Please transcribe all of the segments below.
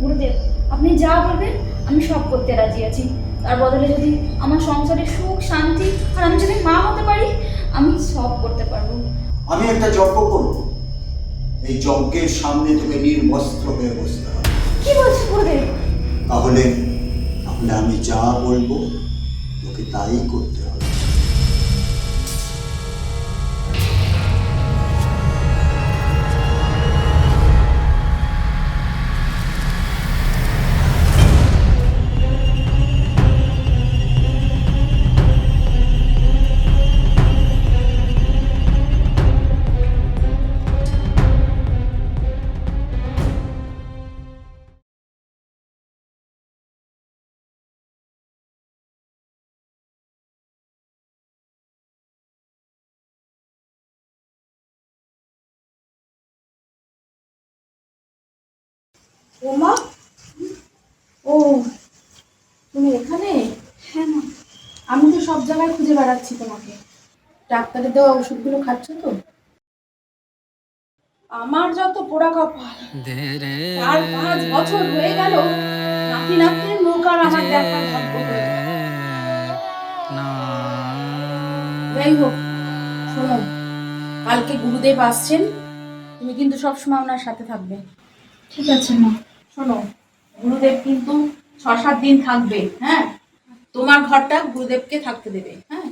গুরুদেব, আপনি যা বলবেন আমি সব করতে রাজি আছি। তার বদলে যদি আমার সংসারে সুখ শান্তি আর আমি যদি মা হতে পারি, আমি সব করতে পারবো। আমি একটা যজ্ঞ করব। এই যজ্ঞের সামনে তোকে নির্বস্ত্র হয়ে বসতে হবে। কি বলছেন গুরুদেব? তাহলে তাহলে আমি যা বলবো তোকে তাই করতে হবে। ওমা, ও তুমি এখানে? হ্যাঁ মা। আমি তো সব জায়গায় খুঁজে বেড়াচ্ছি তোমাকে। ডাক্তারের দেওয়া ওষুধগুলো খাচ্ছ তো? আমার যত পোড়া কপাল, 4-5 বছর হয়ে গেল নাতি নাতনির মুখ আর আমার দেখার ভাগ্য হয়ে গেল। যাই হোক, শোনো, কালকে গুরুদেব আসছেন, তুমি কিন্তু সবসময় ওনার সাথে থাকবে। ঠিক আছে মা। শোনো, গুরুদেব কিন্তু 6-7 দিন থাকবে। হ্যাঁ, তোমার ঘরটা গুরুদেবকে থাকতে দেবে। হ্যাঁ,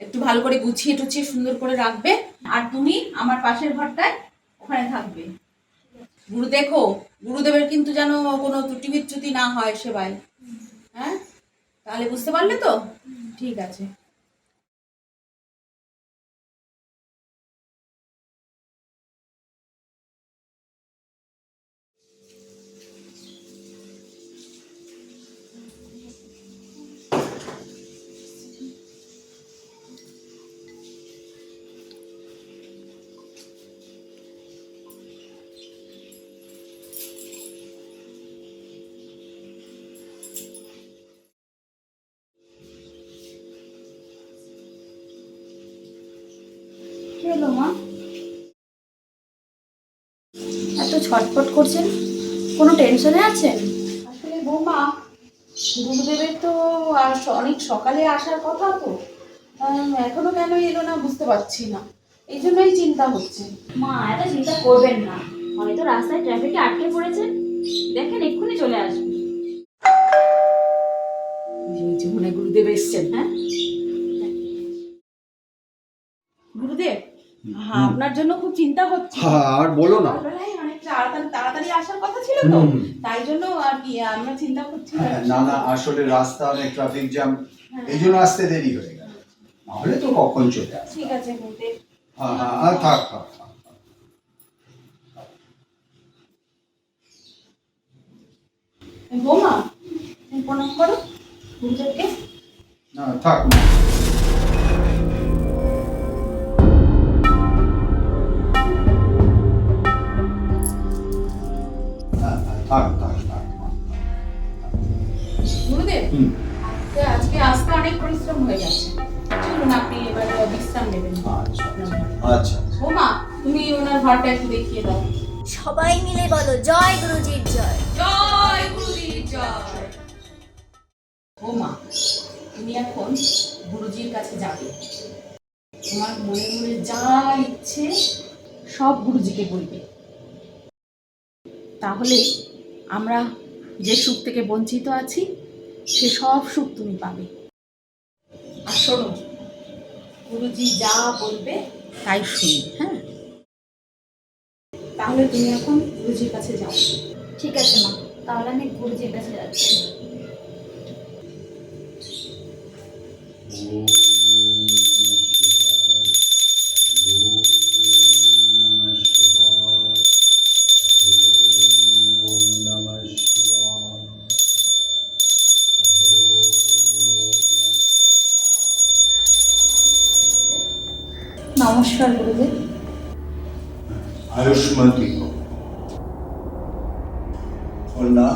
একটু ভালো করে গুছিয়ে টুছিয়ে সুন্দর করে রাখবে। আর তুমি আমার পাশের ঘরটায় ওখানে থাকবে। গুরুদেবের কিন্তু যেন কোনো ত্রুটি বিচ্যুতি না হয় সেবায়। হ্যাঁ, তাহলে বুঝতে পারলে তো? ঠিক আছে। কি হলো মা? এত ছটফট করছেন, কোনো টেনশনে আছেন? আসলে বৌমা, গুরুদেবের তো আর অনেক সকালে আসার কথা তো, এখনো কেন এলো না বুঝতে পারছি না। এই জন্যই চিন্তা হচ্ছে। মা এত চিন্তা করবেন না, হয়তো রাস্তায় ট্রাফিকে আটকে পড়েছেন, দেখেন এক্ষুনি চলে আসবে। এই যে মনে হয় গুরুদেব এসছেন। হ্যাঁ, গুরুদেব, হ্যাঁ, আপনার জন্য খুব চিন্তা হচ্ছে। আর বলো না। সকালবেলায় অনেক তাড়াতাড়ি তাড়াতাড়ি আসার কথা ছিল তো, তাই জন্য আর কি আমরা চিন্তা করছি। না না, আসলে রাস্তা অনেক ট্রাফিক জ্যাম, হ্যাঁ। এই জন্য আসতে দেরি হয়ে গেল। নাহলে তো কখন চলে আসবে। ঠিক আছে গুরুদেব। হ্যাঁ হ্যাঁ, থাক থাক থাক। বৌমা, তুমি প্রণাম করো গুরুদেবকে। না থাক না। হ্যাঁ, হ্যাঁ, থাক থাক থাক। গুরুদেব, হুম। আজকে আসতে অনেক পরিশ্রম হয়ে গেছে, চলুন আপনি এবার বিশ্রাম নেবেন। আচ্ছা আচ্ছা। বৌমা, তুমি ওনার ঘরটা একটু দেখিয়ে দাও। সবাই মিলে বলো জয় গুরুজির জয়। জয় গুরুজির জয়। বৌমা, তুমি এখন গুরুজির কাছে যাবে। তোমার মনে মনে যা ইচ্ছে সব গুরুজিকে বলবে। তাহলে আমরা যে সুখ থেকে বঞ্চিত আছি সে সব সুখ তুমি পাবে। আর শোনো, গুরুজি যা বলবে তাই শুনবে। হ্যাঁ, তাহলে তুমি এখন গুরুজির কাছে যাও। ঠিক আছে মা, তাহলে আমি গুরুজির কাছে যাচ্ছি। নমস্কার গুরুদেব। আয়ুষ্মতী ভব। কন্যা,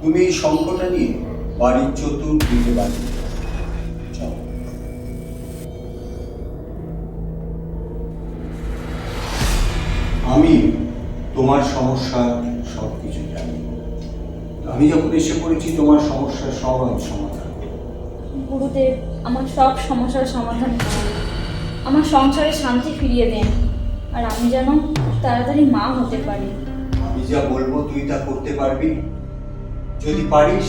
তুমি এই শঙ্খটা নিয়ে বাড়ির চতুর্দিকে বাজিয়ে যাও। আমি তোমার সমস্যা সবকিছু জানি। আমি যখন এসে পড়েছি তোমার সমস্যার সহজ সমাধান করব। গুরুদেব, আমার সব সমস্যার সমাধান করুন। আমার সংসারে শান্তি ফিরিয়ে দেন, আর আমি যেন তাড়াতাড়ি মা হতে পারি। আমি যা বলবো তুই তা করতে পারবি। যদি পারিস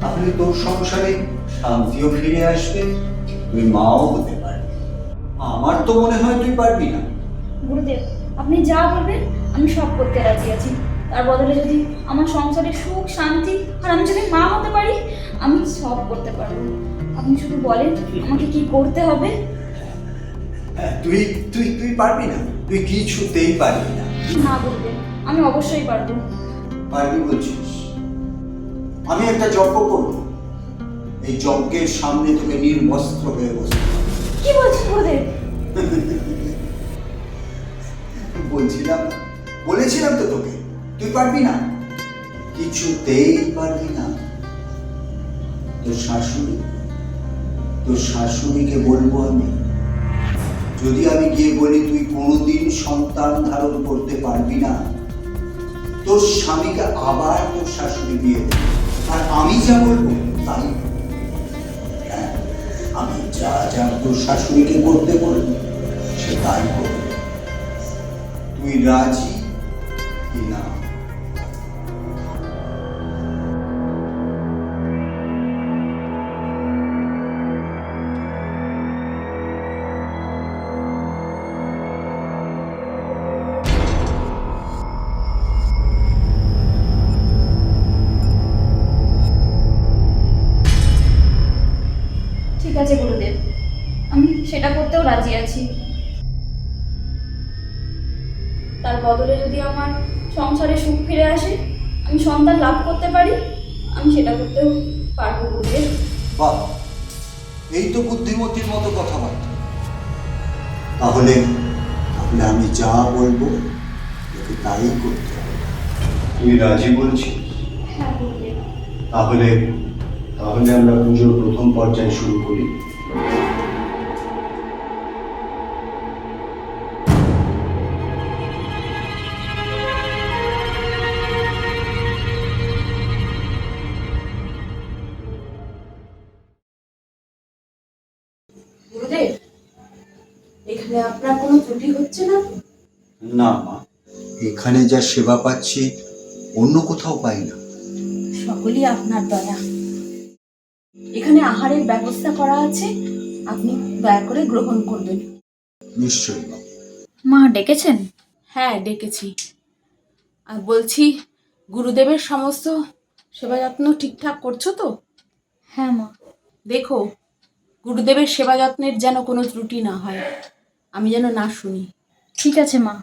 তাহলে তোর সংসারে শান্তিও ফিরে আসবে, তুই মাও হতে পারবি। আমার তো মনে হয় তুই পারবি না। গুরুদেব, আপনি যা বলবেন আমি সব করতে রাজি আছি। তার বদলে যদি আমার সংসারে সুখ শান্তি আর আমি যদি মা হতে পারি, আমি সব করতে পারবো। আপনি শুধু বলেন আমাকে কি করতে হবে। হ্যাঁ, তুই তুই তুই পারবি না, তুই কিছুতেই পারবি না। না গুরুদেব, আমি অবশ্যই পারবো। পারবি বলছিস? আমি একটা যজ্ঞ করব। এই যজ্ঞের সামনে তোকে নির্বস্ত্র হয়ে বসতে হবে। কি বলছেন গুরুদেব? বলেছিলাম তো তোকে, তুই পারবি না, কিছুতেই পারবি না। তোর শাশুড়িকে বলবো আমি, যদি আমি গিয়ে বলি তুই কোনোদিন সন্তান ধারণ করতে পারবি না, তোর স্বামীকে আবার তোর শাশুড়ি বিয়ে দেবে। আর আমি যা বলবো তাই হবে। হ্যাঁ, আমি যা যা তোর শাশুড়িকে করতে বলবো সে তাই করবে। তুই রাজি কি না? ঠিক আছে গুরুদেব, আমি সেটা করতেও রাজি আছি। তার বদলে যদি আমার সংসারে সুখ ফিরে আসে, আমি সন্তান লাভ করতে পারি, আমি সেটা করতেও পারবো গুরুদেব। বাহ, এই তো বুদ্ধিমতীর মতো কথাবার্তা। তাহলে তাহলে আমি যা বলবো তোকে তাই করতে হবে। তুই রাজি বলছিস? হ্যাঁ গুরুদেব। তাহলে তাহলে আমরা পুজোর প্রথম পর্যায়ে শুরু করি। গুরুদেব, এখানে আপনার কোনো ত্রুটি হচ্ছে না তো? না মা, এখানে যা সেবা পাচ্ছি অন্য কোথাও পাই না। সকলই আপনার দয়া। এখানে আহারের ব্যবস্থা করা আছে, আপনি দয়া করে গ্রহণ করবেন। নিশ্চয়ই মা। মা ডেকেছেন? হ্যাঁ, ডেকেছি। আর বলছি, গুরুদেবের সমস্ত সেবা যত্ন ঠিকঠাক করছো তো? হ্যাঁ মা। দেখো, গুরুদেবের সেবা যত্নের যেন কোনো ত্রুটি না হয়, আমি যেন না শুনি। ঠিক আছে মা,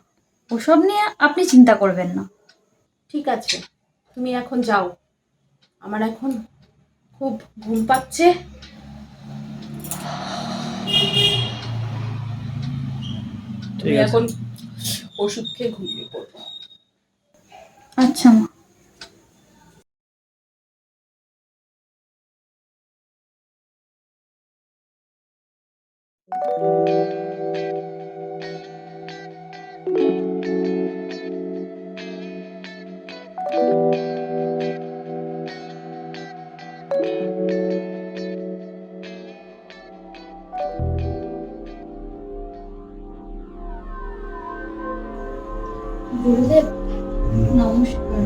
ওসব নিয়ে আপনি চিন্তা করবেন না। ঠিক আছে, তুমি এখন যাও, আমার এখন খুব ঘুম পাচ্ছে। তুমি এখন ওষুধ খেয়ে ঘুমিয়ে পড়ো। আচ্ছা মা। গুরুদেব নমস্কার।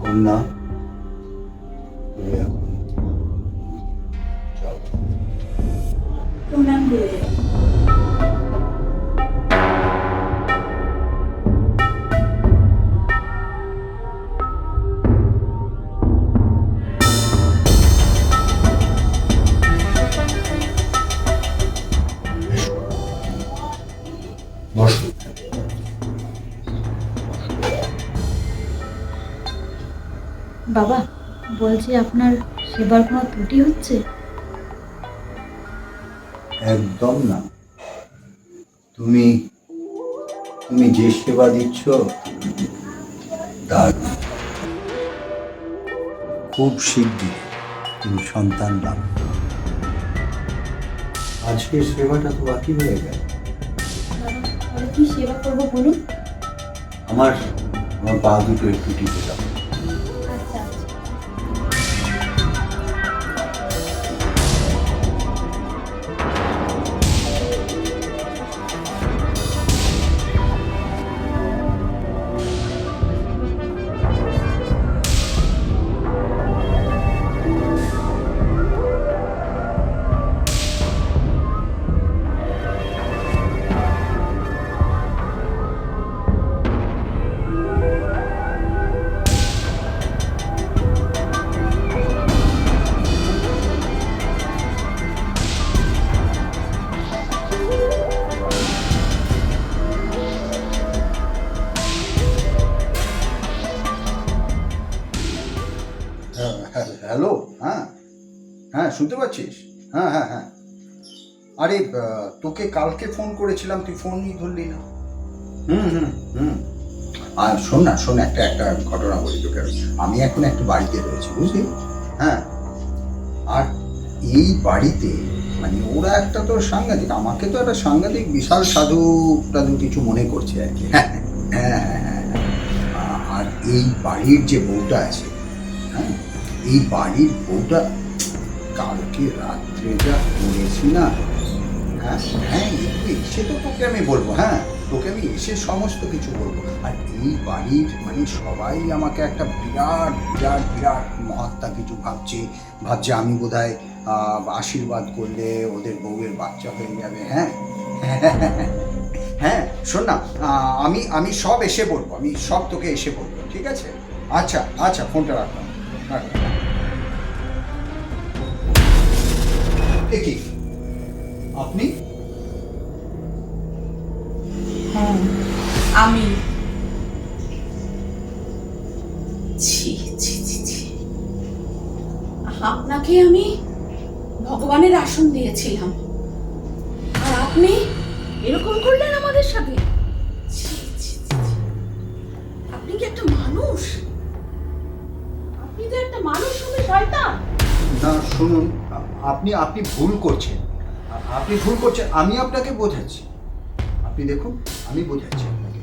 কন্যা, তুমি এখন যাও। প্রণাম গুরুদেব। বসো। বাবা, বলছি আপনার সেবার কোনো ত্রুটি হচ্ছে? একদম না। তুমি তুমি যে সেবা দিচ্ছ দারুণ। খুব শিগগির তুমি সন্তান লাভ করবে। আজকের সেবাটা তো বাকি হয়ে গেল। বাবা, তাহলে কি সেবা করবো বলুন? আমার আমার পা দুটো একটু টিপে দাও। আচ্ছা আচ্ছা। হ্যালো, হ্যাঁ হ্যাঁ, শুনতে পাচ্ছিস? হ্যাঁ হ্যাঁ হ্যাঁ। আরে তোকে কালকে ফোন করেছিলাম, তুই ফোনই ধরলি না। হুম হুম হুম। আর শোন না, শোন, একটা একটা ঘটনা বলি তোকে। আমি এখন একটু বাড়িতে রয়েছি, বুঝলি? হ্যাঁ। আর এই বাড়িতে মানে ওরা একটা তো সাংঘাতিক, আমাকে তো একটা সাংঘাতিক বিশাল সাধু টাধু কিছু মনে করছে আর কি। হ্যাঁ হ্যাঁ হ্যাঁ হ্যাঁ। আর এই বাড়ির যে বউটা আছে, হ্যাঁ, এই বাড়ির বউটা কালকে রাত্রে যা করেছি না, হ্যাঁ হ্যাঁ, একটু এসে তো তোকে আমি বলবো। হ্যাঁ, তোকে আমি এসে সমস্ত কিছু বলবো। আর এই বাড়ির মানে সবাই আমাকে একটা বিরাট বিরাট বিরাট মহাত্মা কিছু ভাবছে আমি বোধহয় আশীর্বাদ করলে ওদের বউয়ের বাচ্চা হয়ে যাবে। হ্যাঁ হ্যাঁ, শোন না, আমি সব এসে বলবো, আমি সব তোকে এসে বলবো, ঠিক আছে? আচ্ছা আচ্ছা, ফোনটা রাখলাম। কি আপনি? হ্যাঁ আমি। ছি ছি ছি ছি, আপনাকে আমি ভগবানের আসন দিয়েছিলাম আর আপনি এরকম করলেন আমাদের সাথে। ছি ছি ছি ছি। আপনি কি একটা মানুষ? আপনি তো একটা মানুষ হবে শয়তান। না শুনুন, আপনি আপনি ভুল করছেন, আপনি ভুল করছেন। আমি আপনাকে বোঝাচ্ছি, আপনি দেখুন, আমি বোঝাচ্ছি আপনাকে।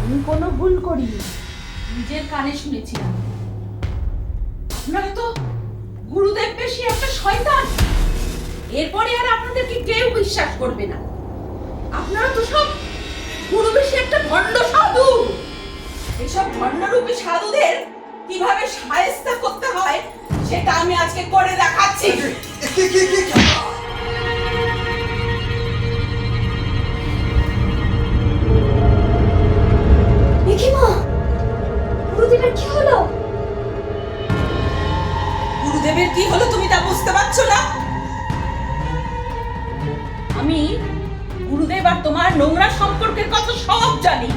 আমি কোনো ভুল করিনি, নিজের কানে শুনেছিলাম। আপনারা তো গুরুদেব বেশি একটা শয়তান, এরপরে আর আপনাদেরকে কেউ বিশ্বাস করবে না। আপনারা তো সব গুরু বেশি একটা ভণ্ড সাধু। এইসব ভণ্ডরূপী সাধুদের কিভাবে শায়েস্তা করতে হয় সেটা আমি আজকে করে দেখাচ্ছি। দেখি মা, গুরুদেবের কি হলো? গুরুদেবের কি হলো তুমি তা বুঝতে পারছো না? আমি গুরুদেব আর তোমার নোংরা সম্পর্কের কথা সব জানি।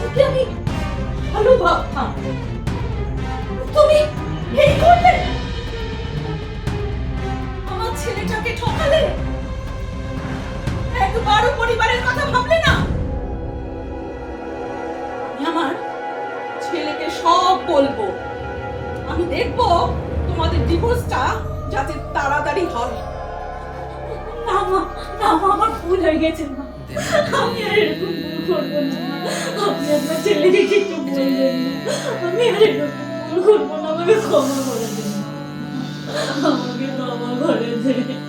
ওকে আমি ভালো ভাবতাম, তুমি এই করলে, আমার ছেলেটাকে ঠকালে, একবারও পরিবারের কথা ভাবলে না। আমি আমার ছেলেকে সব বলবো, আমি দেখবো তোমাদের ডিভোর্সটা যাতে তাড়াতাড়ি হয়। না মা, না মা, আমার ভুল হয়ে গেছে মা, আমি আর এরকম ভুল করবো না মা। আপনি আপনার ছেলেকে কিছু বলবেন না, আমি আর এরকম ভুল করবো না, আমাকে ক্ষমা করে দিন, আমাকে ক্ষমা করে দিন।